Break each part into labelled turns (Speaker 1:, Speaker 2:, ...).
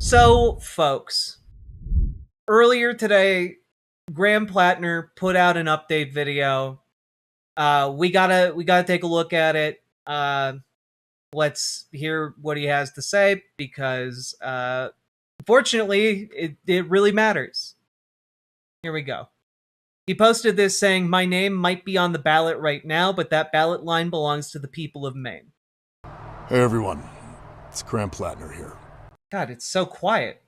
Speaker 1: So, folks, earlier today, Graham Platner put out an update video. We gotta take a look at it. Let's hear what he has to say because, unfortunately, it really matters. Here we go. He posted this saying, "My name might be on the ballot right now, but that ballot line belongs to the people of Maine."
Speaker 2: Hey everyone, it's Graham Platner here.
Speaker 1: God, it's so quiet.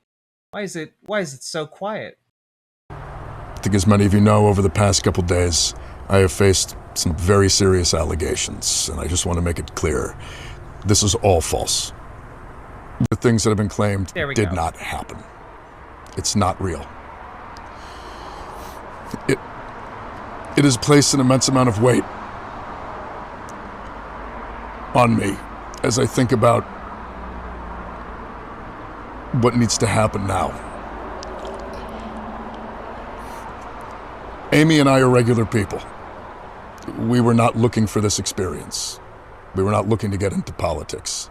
Speaker 1: Why is it so quiet?
Speaker 2: I think as many of you know, over the past couple days, I have faced some very serious allegations, and I just want to make it clear, this is all false. The things that have been claimed did not happen. It's not real. It has placed an immense amount of weight on me as I think about what needs to happen now. Amy and I are regular people. We were not looking for this experience. We were not looking to get into politics.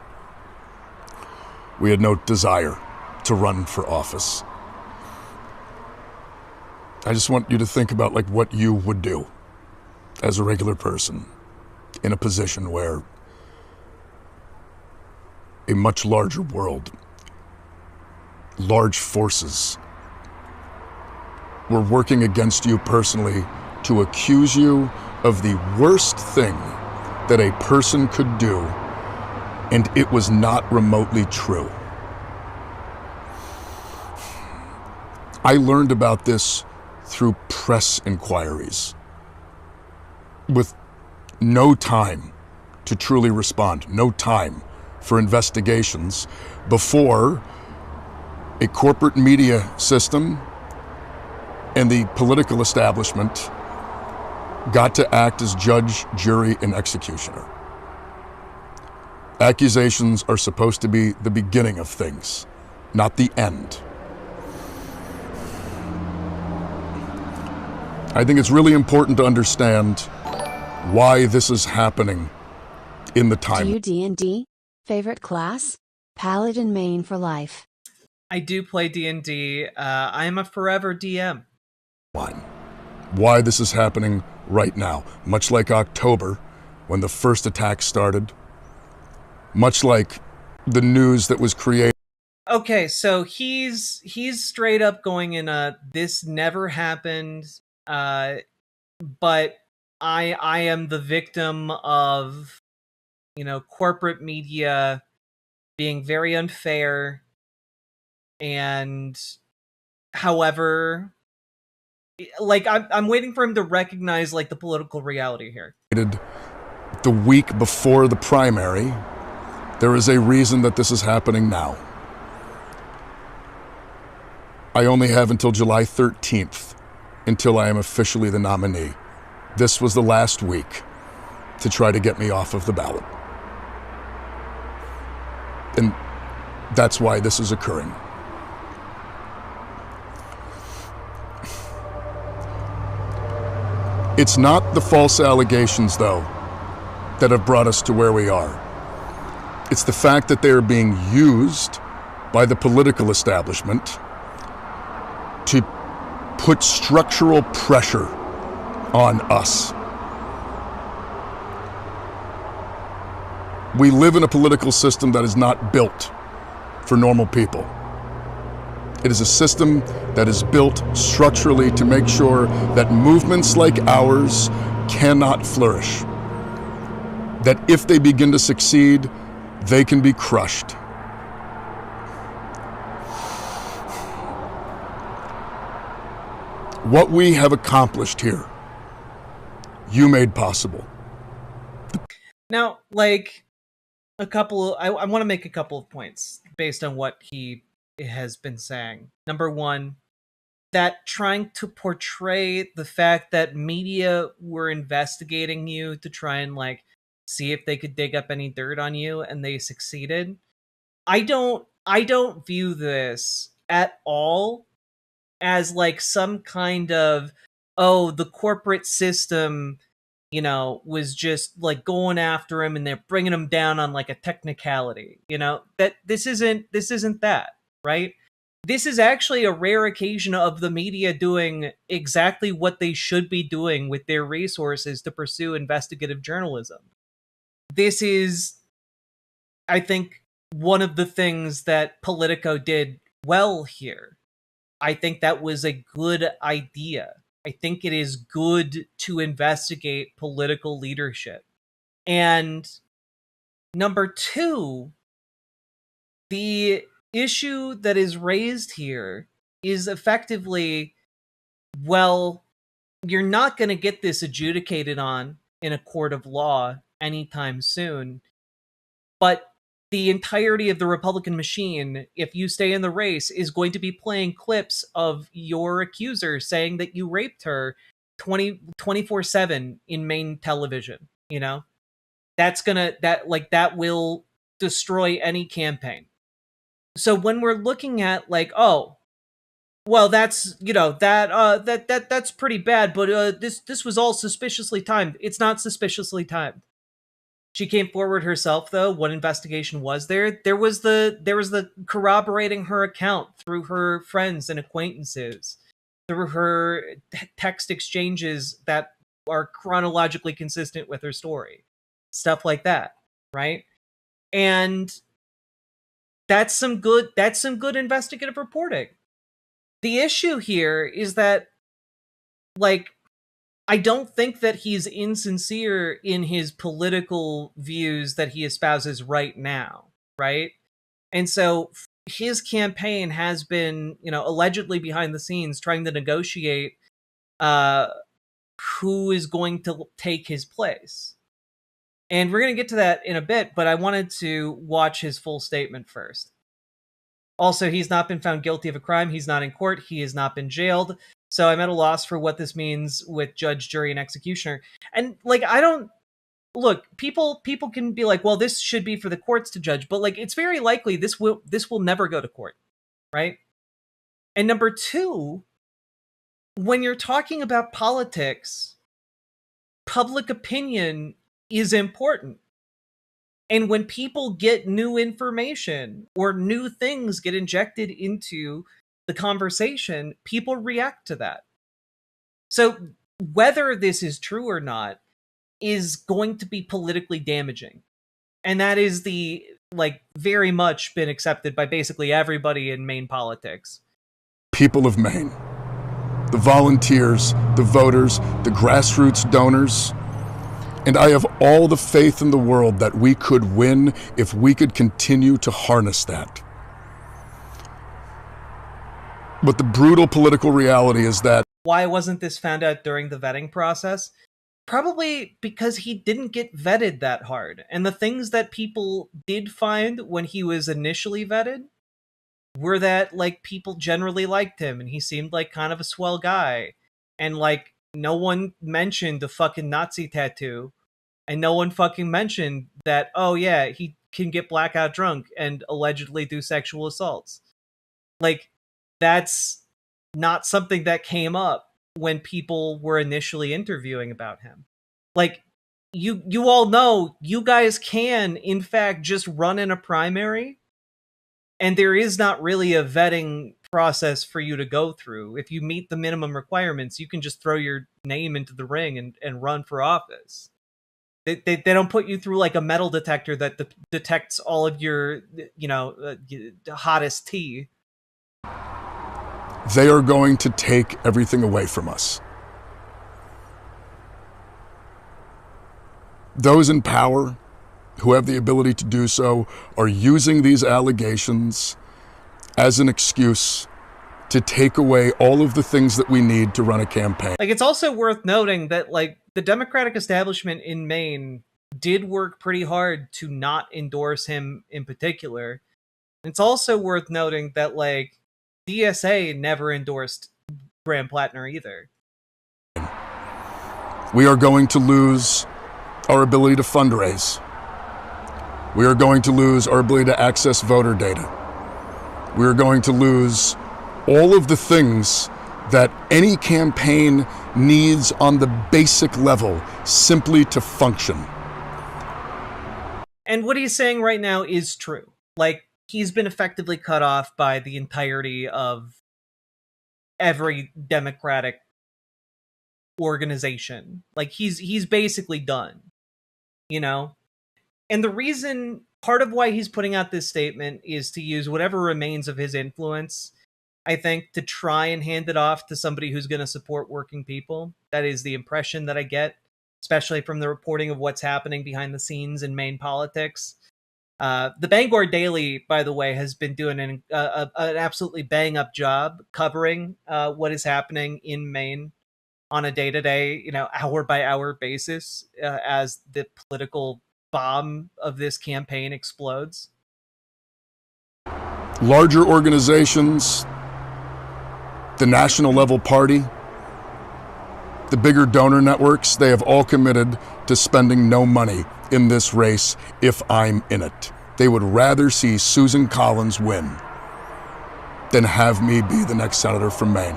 Speaker 2: We had no desire to run for office. I just want you to think about what you would do as a regular person in a position where a much larger world, large forces, were working against you personally to accuse you of the worst thing that a person could do, and it was not remotely true. I learned about this through press inquiries, with no time to truly respond, no time for investigations before a corporate media system and the political establishment got to act as judge, jury, and executioner. Accusations are supposed to be the beginning of things, not the end. I think it's really important to understand why this is happening in the time.
Speaker 3: Do you D&D? Favorite class? Paladin Maine for life.
Speaker 1: I do play D&D. I am a forever DM.
Speaker 2: Why this is happening right now, much like October, when the first attack started, much like the news that was created.
Speaker 1: Okay, so he's straight up going in this never happened, but I am the victim of, corporate media being very unfair, and however, I'm waiting for him to recognize the political reality here.
Speaker 2: The week before the primary, there is a reason that this is happening now. I only have until July 13th until I am officially the nominee. This was the last week to try to get me off of the ballot. And that's why this is occurring. It's not the false allegations, though, that have brought us to where we are. It's the fact that they are being used by the political establishment to put structural pressure on us. We live in a political system that is not built for normal people. It is a system that is built structurally to make sure that movements like ours cannot flourish. That if they begin to succeed, they can be crushed. What we have accomplished here, you made possible.
Speaker 1: Now, I want to make a couple of points based on what he has been saying. Number one, that trying to portray the fact that media were investigating you to try and see if they could dig up any dirt on you, and they succeeded. I don't view this at all as some kind of, oh, the corporate system was just going after him and they're bringing him down on a technicality. That this isn't that. right? This is actually a rare occasion of the media doing exactly what they should be doing with their resources to pursue investigative journalism. This is, I think, one of the things that Politico did well here. I think that was a good idea. I think it is good to investigate political leadership. And number two, the issue that is raised here is effectively, well, you're not going to get this adjudicated on in a court of law anytime soon, but the entirety of the Republican machine, if you stay in the race, is going to be playing clips of your accuser saying that you raped her 24/7 in Maine television. You know, that will destroy any campaign. So when we're looking at like, oh, well, that's, that's pretty bad, but this was all suspiciously timed. It's not suspiciously timed. She came forward herself, though. What investigation was there? There was the corroborating her account through her friends and acquaintances, through her text exchanges that are chronologically consistent with her story, stuff like that, right? And that's some good investigative reporting. The issue here is that, like, I don't think that he's insincere in his political views that he espouses right now, right? And so his campaign has been, allegedly behind the scenes trying to negotiate who is going to take his place. And we're going to get to that in a bit, but I wanted to watch his full statement first. Also, he's not been found guilty of a crime. He's not in court. He has not been jailed. So I'm at a loss for what this means with judge, jury, and executioner. And like, I don't look. People can be like, well, this should be for the courts to judge, but like, it's very likely this will never go to court, right? And number two, when you're talking about politics, public opinion is important. And when people get new information or new things get injected into the conversation, people react to that. So whether this is true or not is going to be politically damaging. And that is very much been accepted by basically everybody in Maine politics.
Speaker 2: People of Maine, the volunteers, the voters, the grassroots donors, and I have all the faith in the world that we could win if we could continue to harness that. But the brutal political reality is that...
Speaker 1: Why wasn't this found out during the vetting process? Probably because he didn't get vetted that hard. And the things that people did find when he was initially vetted were that, like, people generally liked him and he seemed like kind of a swell guy. And, like, no one mentioned the fucking Nazi tattoo. And no one fucking mentioned that, oh yeah, he can get blackout drunk and allegedly do sexual assaults. Like, that's not something that came up when people were initially interviewing about him. Like, you all know, you guys can, in fact, just run in a primary, and there is not really a vetting process for you to go through. If you meet the minimum requirements, you can just throw your name into the ring and run for office. They don't put you through like a metal detector that detects all of your, hottest tea.
Speaker 2: They are going to take everything away from us. Those in power who have the ability to do so are using these allegations as an excuse to take away all of the things that we need to run a campaign.
Speaker 1: Like, it's also worth noting that, like, the Democratic establishment in Maine did work pretty hard to not endorse him in particular. It's also worth noting that, like, DSA never endorsed Graham Platner either.
Speaker 2: We are going to lose our ability to fundraise. We are going to lose our ability to access voter data. We are going to lose all of the things that any campaign needs on the basic level simply to function.
Speaker 1: And what he's saying right now is true. Like, he's been effectively cut off by the entirety of every Democratic organization. Like he's basically done, you know? And the reason, part of why he's putting out this statement is to use whatever remains of his influence, I think, to try and hand it off to somebody who's going to support working people. That is the impression that I get, especially from the reporting of what's happening behind the scenes in Maine politics. The Bangor Daily, by the way, has been doing an absolutely bang-up job covering what is happening in Maine on a day-to-day, hour-by-hour basis as the political bomb of this campaign explodes.
Speaker 2: Larger organizations, the national level party, the bigger donor networks, they have all committed to spending no money in this race if I'm in it. They would rather see Susan Collins win than have me be the next senator from Maine.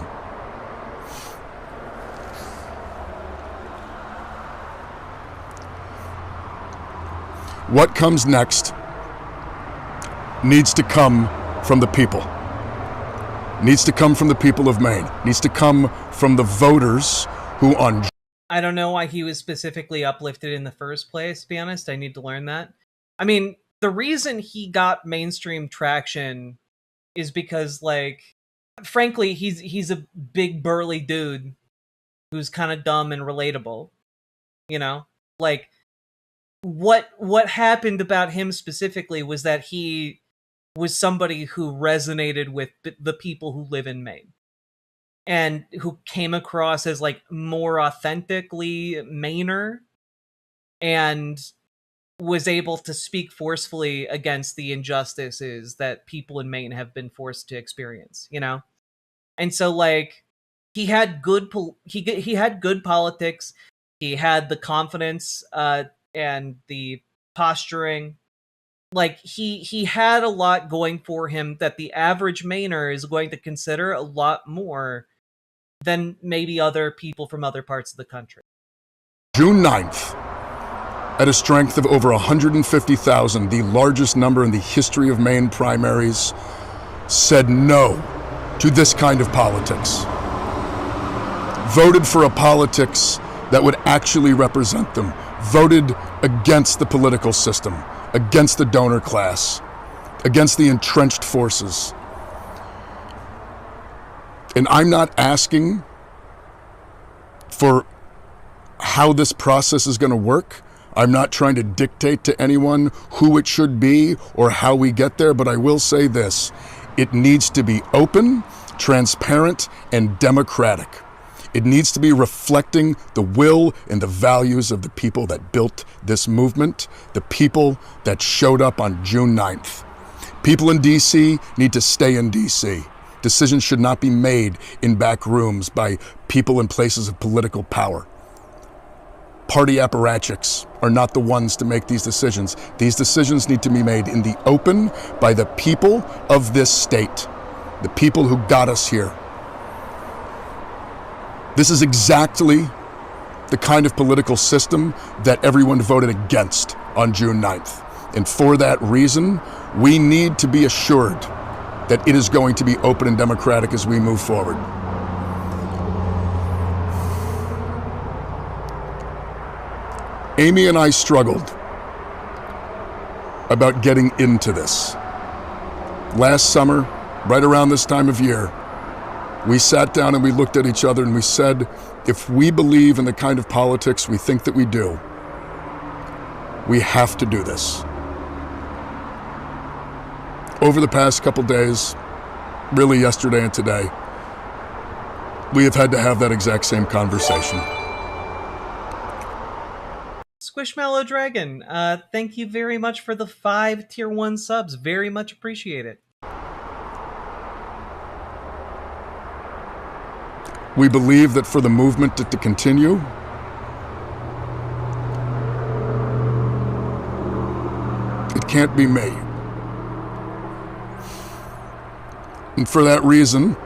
Speaker 2: What comes next needs to come from the people. Needs to come from the people of Maine. Needs to come from the voters who on...
Speaker 1: I don't know why he was specifically uplifted in the first place, to be honest. I need to learn that. I mean, the reason he got mainstream traction is because, like, frankly, he's a big burly dude who's kind of dumb and relatable. You know? Like, what happened about him specifically was that he was somebody who resonated with the people who live in Maine and who came across as like more authentically Mainer and was able to speak forcefully against the injustices that people in Maine have been forced to experience, you know? And so like he had good he had good politics, he had the confidence and the posturing. Like he had a lot going for him that the average Mainer is going to consider a lot more than maybe other people from other parts of the country.
Speaker 2: June 9th, at a strength of over 150,000, the largest number in the history of Maine primaries, said no to this kind of politics. Voted for a politics that would actually represent them. Voted against the political system, against the donor class, against the entrenched forces. And I'm not asking for how this process is going to work. I'm not trying to dictate to anyone who it should be or how we get there, but I will say this. It needs to be open, transparent, and democratic. It needs to be reflecting the will and the values of the people that built this movement, the people that showed up on June 9th. People in D.C. need to stay in D.C. Decisions should not be made in back rooms by people in places of political power. Party apparatchiks are not the ones to make these decisions. These decisions need to be made in the open by the people of this state, the people who got us here. This is exactly the kind of political system that everyone voted against on June 9th. And for that reason, we need to be assured that it is going to be open and democratic as we move forward. Amy and I struggled about getting into this. Last summer, right around this time of year, we sat down and we looked at each other and we said, if we believe in the kind of politics we think that we do, we have to do this. Over the past couple days, really yesterday and today, we have had to have that exact same conversation.
Speaker 1: Squishmallow Dragon, thank you very much for the 5 tier 1 subs. Very much appreciate it.
Speaker 2: We believe that for the movement to continue, it can't be me. And for that reason,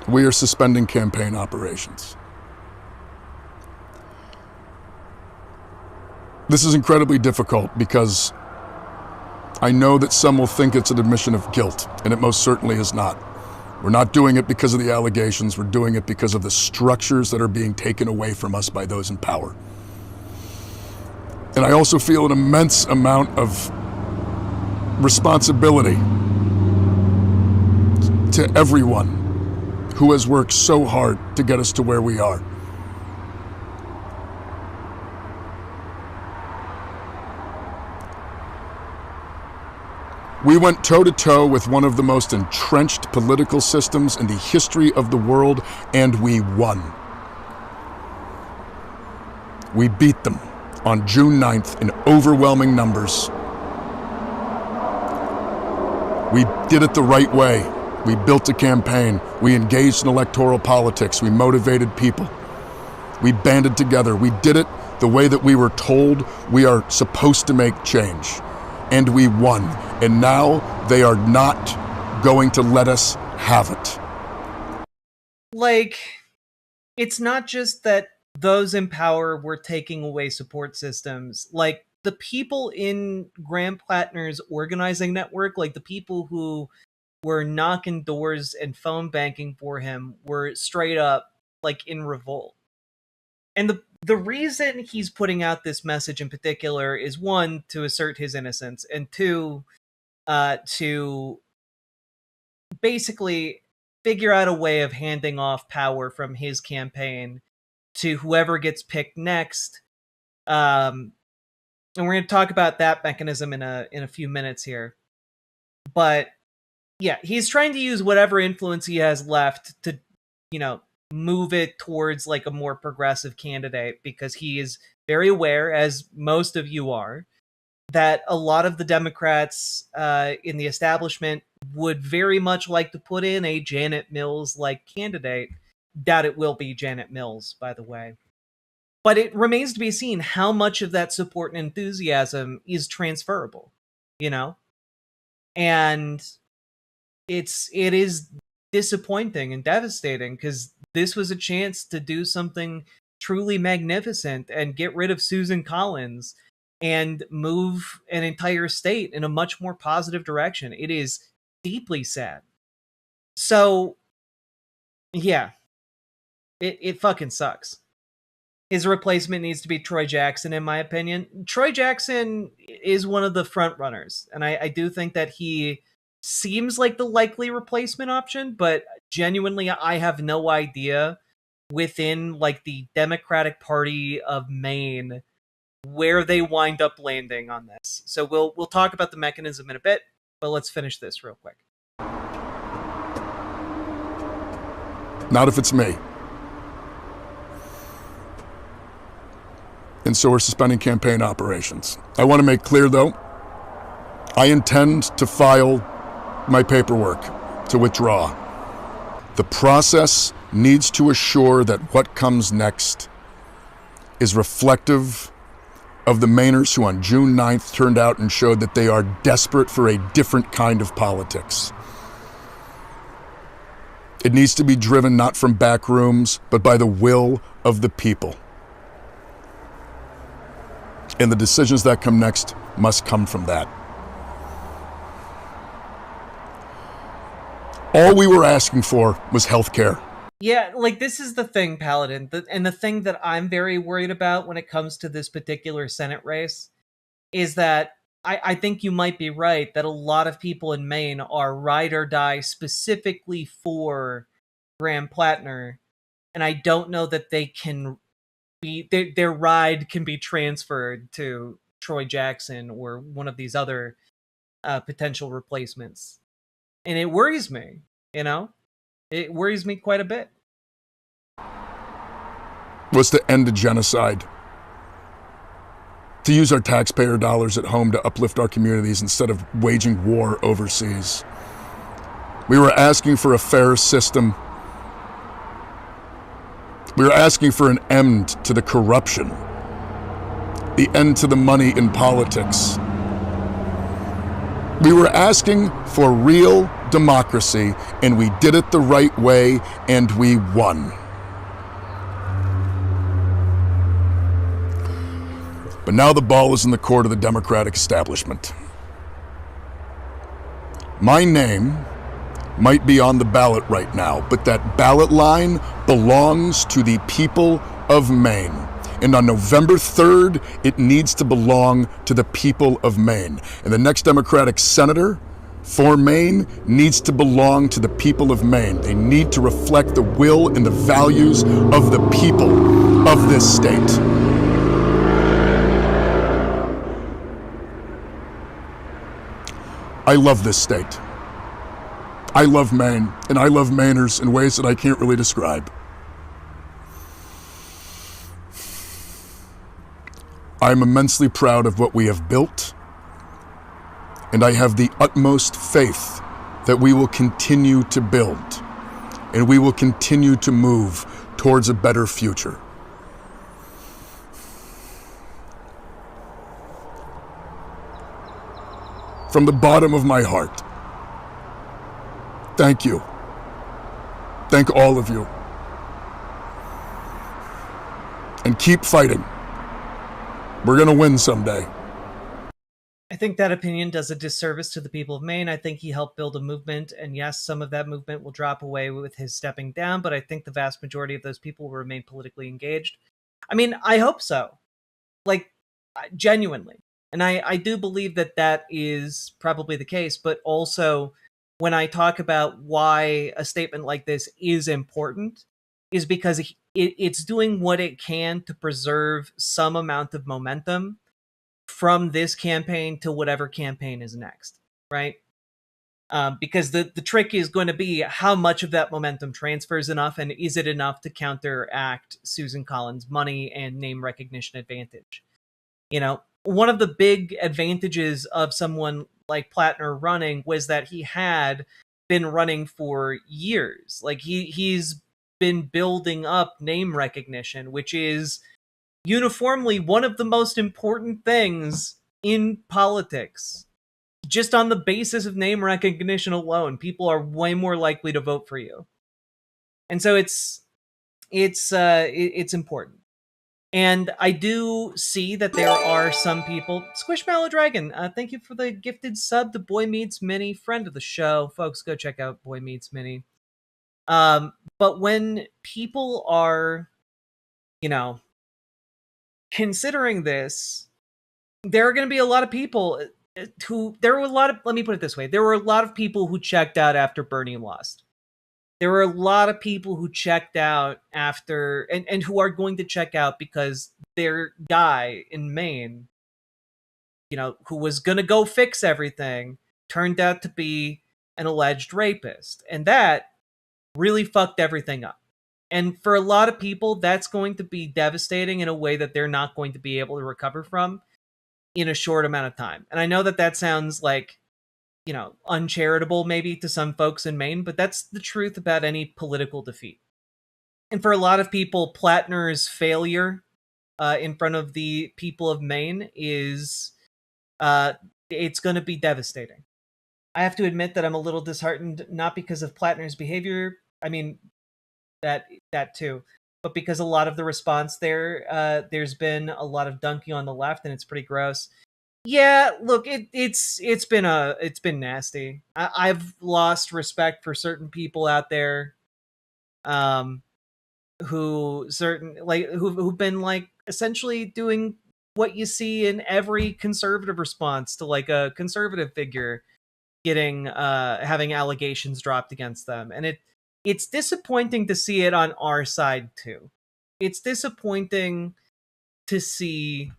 Speaker 2: we are suspending campaign operations. This is incredibly difficult because I know that some will think it's an admission of guilt, and it most certainly is not. We're not doing it because of the allegations, we're doing it because of the structures that are being taken away from us by those in power. And I also feel an immense amount of responsibility to everyone who has worked so hard to get us to where we are. We went toe-to-toe with one of the most entrenched political systems in the history of the world, and we won. We beat them on June 9th in overwhelming numbers. We did it the right way. We built a campaign. We engaged in electoral politics. We motivated people. We banded together. We did it the way that we were told we are supposed to make change. And we won. And now they are not going to let us have it.
Speaker 1: Like, it's not just that those in power were taking away support systems. Like, the people in Graham Platner's organizing network, like the people who were knocking doors and phone banking for him, were straight up, like, in revolt. And the reason he's putting out this message in particular is, one, to assert his innocence, and two, to basically figure out a way of handing off power from his campaign to whoever gets picked next. And we're going to talk about that mechanism in a few minutes here. But yeah, he's trying to use whatever influence he has left to, move it towards like a more progressive candidate, because he is very aware, as most of you are, that a lot of the Democrats in the establishment would very much like to put in a Janet Mills-like candidate. Doubt it will be Janet Mills, by the way. But it remains to be seen how much of that support and enthusiasm is transferable, And it is disappointing and devastating, because this was a chance to do something truly magnificent and get rid of Susan Collins and move an entire state in a much more positive direction. It is deeply sad. So, yeah, it fucking sucks. His replacement needs to be Troy Jackson, in my opinion. Troy Jackson is one of the front runners, and I do think that he seems like the likely replacement option, but genuinely, I have no idea within like the Democratic Party of Maine where they wind up landing on this. So we'll talk about the mechanism in a bit, but let's finish this real quick.
Speaker 2: Not if it's me. And so we're suspending campaign operations. I want to make clear, though, I intend to file my paperwork to withdraw. The process needs to assure that what comes next is reflective of the Mainers who on June 9th turned out and showed that they are desperate for a different kind of politics. It needs to be driven not from back rooms, but by the will of the people. And the decisions that come next must come from that. All we were asking for was health care.
Speaker 1: Yeah, like, this is the thing, Paladin, and the thing that I'm very worried about when it comes to this particular Senate race is that I think you might be right that a lot of people in Maine are ride or die specifically for Graham Platner, and I don't know that they can be their ride can be transferred to Troy Jackson or one of these other potential replacements. And it worries me, It worries me quite a bit.
Speaker 2: Was to end a genocide. To use our taxpayer dollars at home to uplift our communities instead of waging war overseas. We were asking for a fair system. We were asking for an end to the corruption. The end to the money in politics. We were asking for real democracy, and we did it the right way, and we won. But now the ball is in the court of the Democratic establishment. My name might be on the ballot right now, but that ballot line belongs to the people of Maine. And on November 3rd, it needs to belong to the people of Maine. And the next Democratic senator for Maine needs to belong to the people of Maine. They need to reflect the will and the values of the people of this state. I love this state. I love Maine, and I love Mainers in ways that I can't really describe. I'm immensely proud of what we have built, and I have the utmost faith that we will continue to build, and we will continue to move towards a better future. From the bottom of my heart, thank you. Thank all of you. And keep fighting. We're going to win someday.
Speaker 1: I think that opinion does a disservice to the people of Maine. I think he helped build a movement, and yes, some of that movement will drop away with his stepping down, but I think the vast majority of those people will remain politically engaged. I mean, I hope so. Like, genuinely. And I do believe that that is probably the case, but also when I talk about why a statement like this is important, is because it's doing what it can to preserve some amount of momentum from this campaign to whatever campaign is next, right? Because the trick is going to be how much of that momentum transfers enough, and is it enough to counteract Susan Collins' money and name recognition advantage? You know, one of the big advantages of someone like Platner running was that he had been running for years. Like he's been building up name recognition, which is uniformly one of the most important things in politics. Just on the basis of name recognition alone, people are way more likely to vote for you. And so it's important. And I do see that there are some people. Squishmallow Dragon, thank you for the gifted sub to Boy Meets Mini, friend of the show. Folks, go check out Boy Meets Mini. But when people are, considering this, there are going to be a lot of people let me put it this way. There were a lot of people who checked out after Bernie lost. There were a lot of people who checked out after, and who are going to check out because their guy in Maine, who was going to go fix everything, turned out to be an alleged rapist. And that really fucked everything up. And for a lot of people, that's going to be devastating in a way that they're not going to be able to recover from in a short amount of time. And I know that that sounds like, uncharitable maybe to some folks in Maine, but that's the truth about any political defeat. And for a lot of people, Platner's failure in front of the people of Maine is, it's going to be devastating. I have to admit that I'm a little disheartened, not because of Platner's behavior. I mean, that too, but because a lot of the response there's been a lot of dunking on the left, and it's pretty gross. Yeah, look, it's been nasty. I've lost respect for certain people out there, who've been like essentially doing what you see in every conservative response to like a conservative figure getting having allegations dropped against them, and it's disappointing to see it on our side too. It's disappointing to see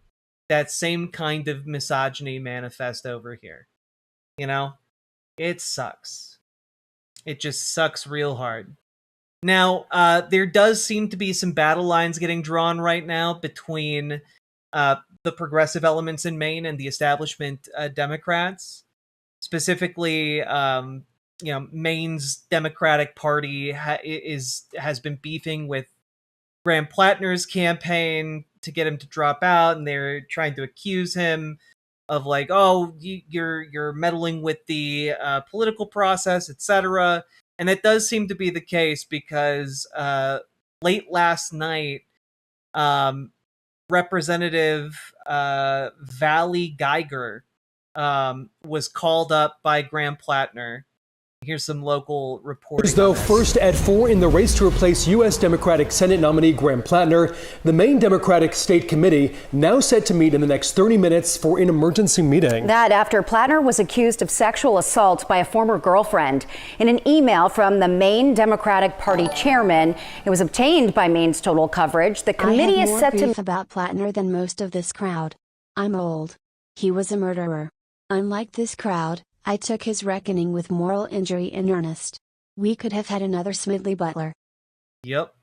Speaker 1: that same kind of misogyny manifest over here. It sucks. It just sucks real hard. Now, there does seem to be some battle lines getting drawn right now between the progressive elements in Maine and the establishment Democrats. Specifically, Maine's Democratic Party has been beefing with Graham Platner's campaign to get him to drop out, and they're trying to accuse him of like, oh, you're meddling with the political process, etc. And that does seem to be the case because late last night, Representative Valley Geiger was called up by Graham Platner. Here's some local reporting.
Speaker 4: Though first at 4 in the race to replace U.S. Democratic Senate nominee Graham Platner, the Maine Democratic State Committee now set to meet in the next 30 minutes for an emergency meeting.
Speaker 5: That after Platner was accused of sexual assault by a former girlfriend. In an email from the Maine Democratic Party chairman, it was obtained by Maine's Total Coverage. The committee is set to
Speaker 3: about Platner than most of this crowd. I'm old. He was a murderer. Unlike this crowd, I took his reckoning with moral injury in earnest. We could have had another Smidley Butler.
Speaker 1: Yep.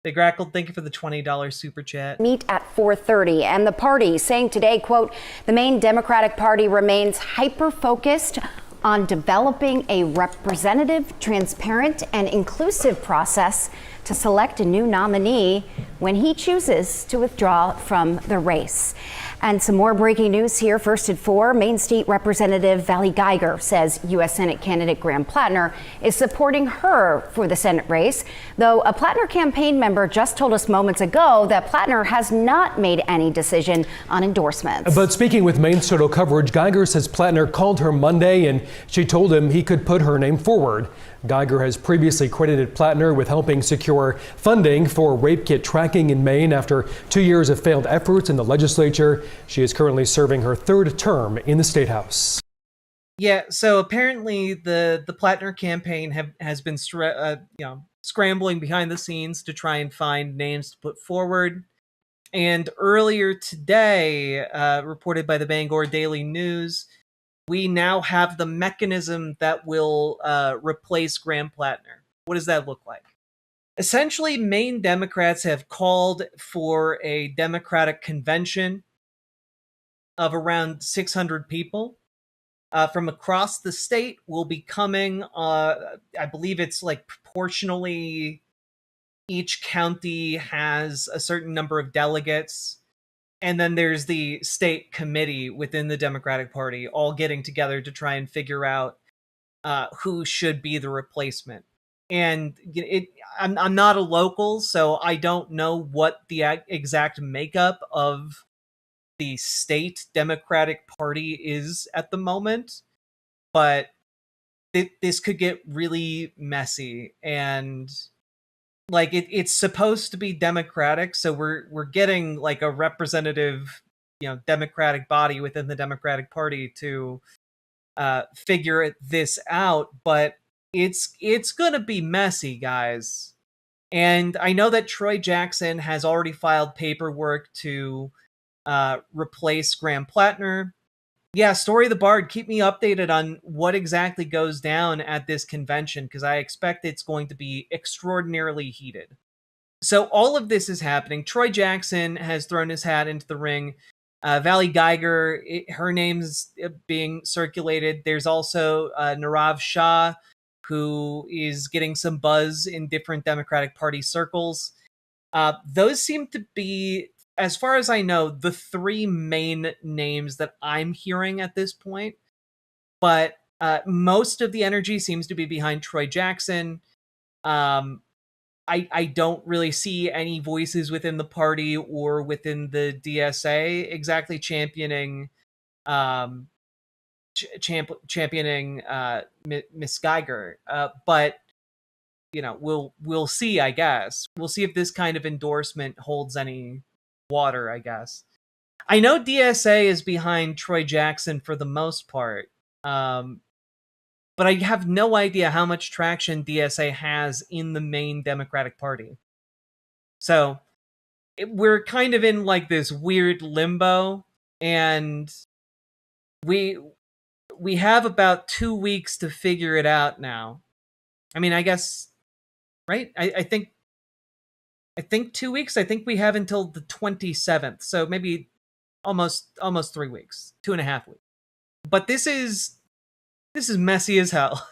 Speaker 1: Big Rackle, thank you for the $20 super chat.
Speaker 5: Meet at 4:30, and the party saying today, quote, the Maine Democratic Party remains hyper-focused on developing a representative, transparent, and inclusive process to select a new nominee when he chooses to withdraw from the race. And some more breaking news here. First at 4, Maine State Representative Valley Geiger says U.S. Senate candidate Graham Platner is supporting her for the Senate race, though a Platner campaign member just told us moments ago that Platner has not made any decision on endorsements.
Speaker 4: But speaking with Maine's Total Coverage, Geiger says Platner called her Monday and she told him he could put her name forward. Geiger has previously credited Platner with helping secure funding for rape kit tracking in Maine after 2 years of failed efforts in the legislature. She is currently serving her third term in the State House.
Speaker 1: Yeah, so apparently the Platner campaign has been scrambling behind the scenes to try and find names to put forward. And earlier today, reported by the Bangor Daily News, we now have the mechanism that will replace Graham Platner. What does that look like? Essentially, Maine Democrats have called for a Democratic convention of around 600 people from across the state. Will be coming, I believe it's like proportionally, each county has a certain number of delegates. And then there's the state committee within the Democratic Party all getting together to try and figure out who should be the replacement. And I'm not a local, so I don't know what the exact makeup of the state Democratic Party is at the moment. But this could get really messy. And like it's supposed to be democratic, so we're getting like a representative, democratic body within the Democratic Party to figure this out, but it's gonna be messy, guys. And I know that Troy Jackson has already filed paperwork to replace Graham Platner. Yeah, Story the Bard, keep me updated on what exactly goes down at this convention, because I expect it's going to be extraordinarily heated. So all of this is happening. Troy Jackson has thrown his hat into the ring. Valley Geiger, her name's being circulated. There's also Nirav Shah, who is getting some buzz in different Democratic Party circles. Those seem to be, as far as I know, the three main names that I'm hearing at this point. But most of the energy seems to be behind Troy Jackson. I don't really see any voices within the party or within the DSA exactly championing Miss Geiger. But we'll see. I guess we'll see if this kind of endorsement holds any water. I guess I know DSA is behind Troy Jackson for the most part, but I have no idea how much traction DSA has in the Maine Democratic Party. So we're kind of in like this weird limbo, and we have about 2 weeks to figure it out now. I mean, I guess, right? I think 2 weeks. I think we have until the 27th. So maybe almost 3 weeks, 2.5 weeks. But this is messy as hell.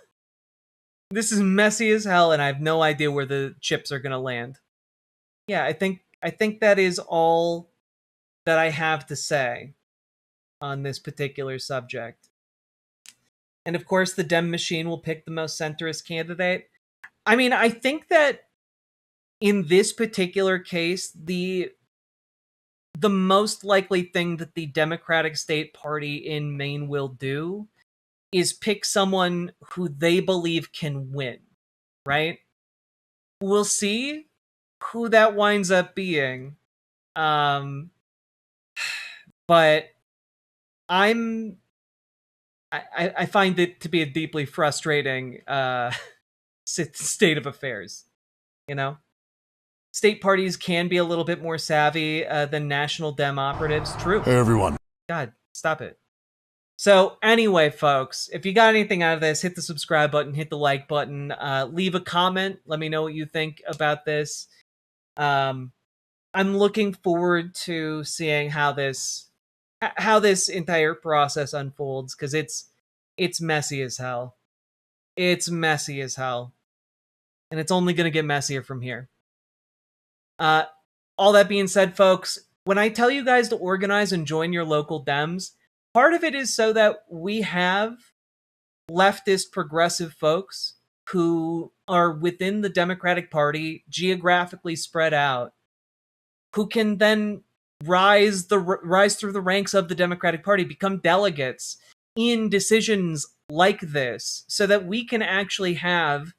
Speaker 1: This is messy as hell, and I have no idea where the chips are going to land. Yeah, I think that is all that I have to say on this particular subject. And of course, the Dem machine will pick the most centrist candidate. I mean, I think that in this particular case, the most likely thing that the Democratic State Party in Maine will do is pick someone who they believe can win, right? We'll see who that winds up being. But I find it to be a deeply frustrating state of affairs, you know? State parties can be a little bit more savvy than national Dem operatives. True.
Speaker 2: Hey, everyone.
Speaker 1: God, stop it. So anyway, folks, if you got anything out of this, hit the subscribe button, hit the like button, leave a comment. Let me know what you think about this. I'm looking forward to seeing how this entire process unfolds, because it's messy as hell. It's messy as hell. And it's only going to get messier from here. All that being said, folks, when I tell you guys to organize and join your local Dems, part of it is so that we have leftist progressive folks who are within the Democratic Party, geographically spread out, who can then rise through the ranks of the Democratic Party, become delegates in decisions like this, so that we can actually have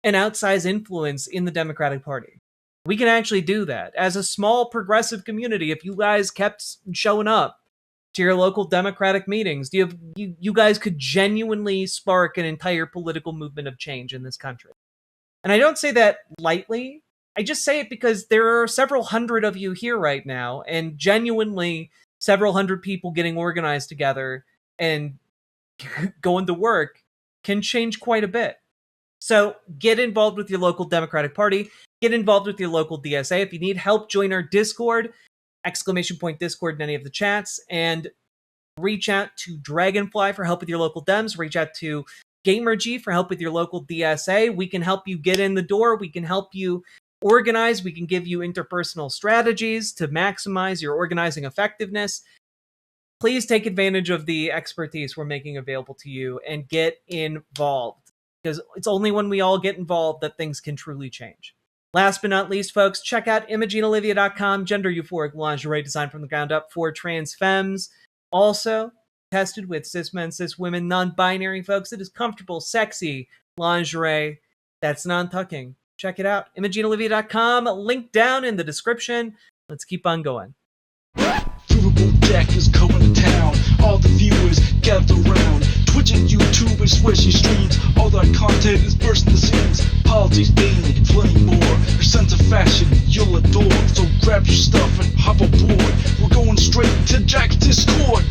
Speaker 1: an outsized influence in the Democratic Party. We can actually do that as a small progressive community. If you guys kept showing up to your local Democratic meetings, you guys could genuinely spark an entire political movement of change in this country. And I don't say that lightly. I just say it because there are several hundred of you here right now, and genuinely several hundred people getting organized together and going to work can change quite a bit. So get involved with your local Democratic Party. Get involved with your local DSA. If you need help, join our Discord, !Discord in any of the chats, and reach out to Dragonfly for help with your local Dems. Reach out to GamerG for help with your local DSA. We can help you get in the door. We can help you organize. We can give you interpersonal strategies to maximize your organizing effectiveness. Please take advantage of the expertise we're making available to you and get involved, because it's only when we all get involved that things can truly change. Last but not least, folks, check out ImogeneOlivia.com, gender euphoric lingerie designed from the ground up for trans femmes. Also tested with cis men, cis women, non-binary folks. It is comfortable, sexy lingerie that's non-tucking. Check it out. ImogeneOlivia.com, link down in the description. Let's keep on going.
Speaker 6: Riverboat Jack is coming to town. All the viewers gather around. Twitch and YouTube and swishy streams. All that content is bursting the seams. Politics, Bane, and plenty more. Your sense of fashion you'll adore. So grab your stuff and hop aboard. We're going straight to Jack's Discord.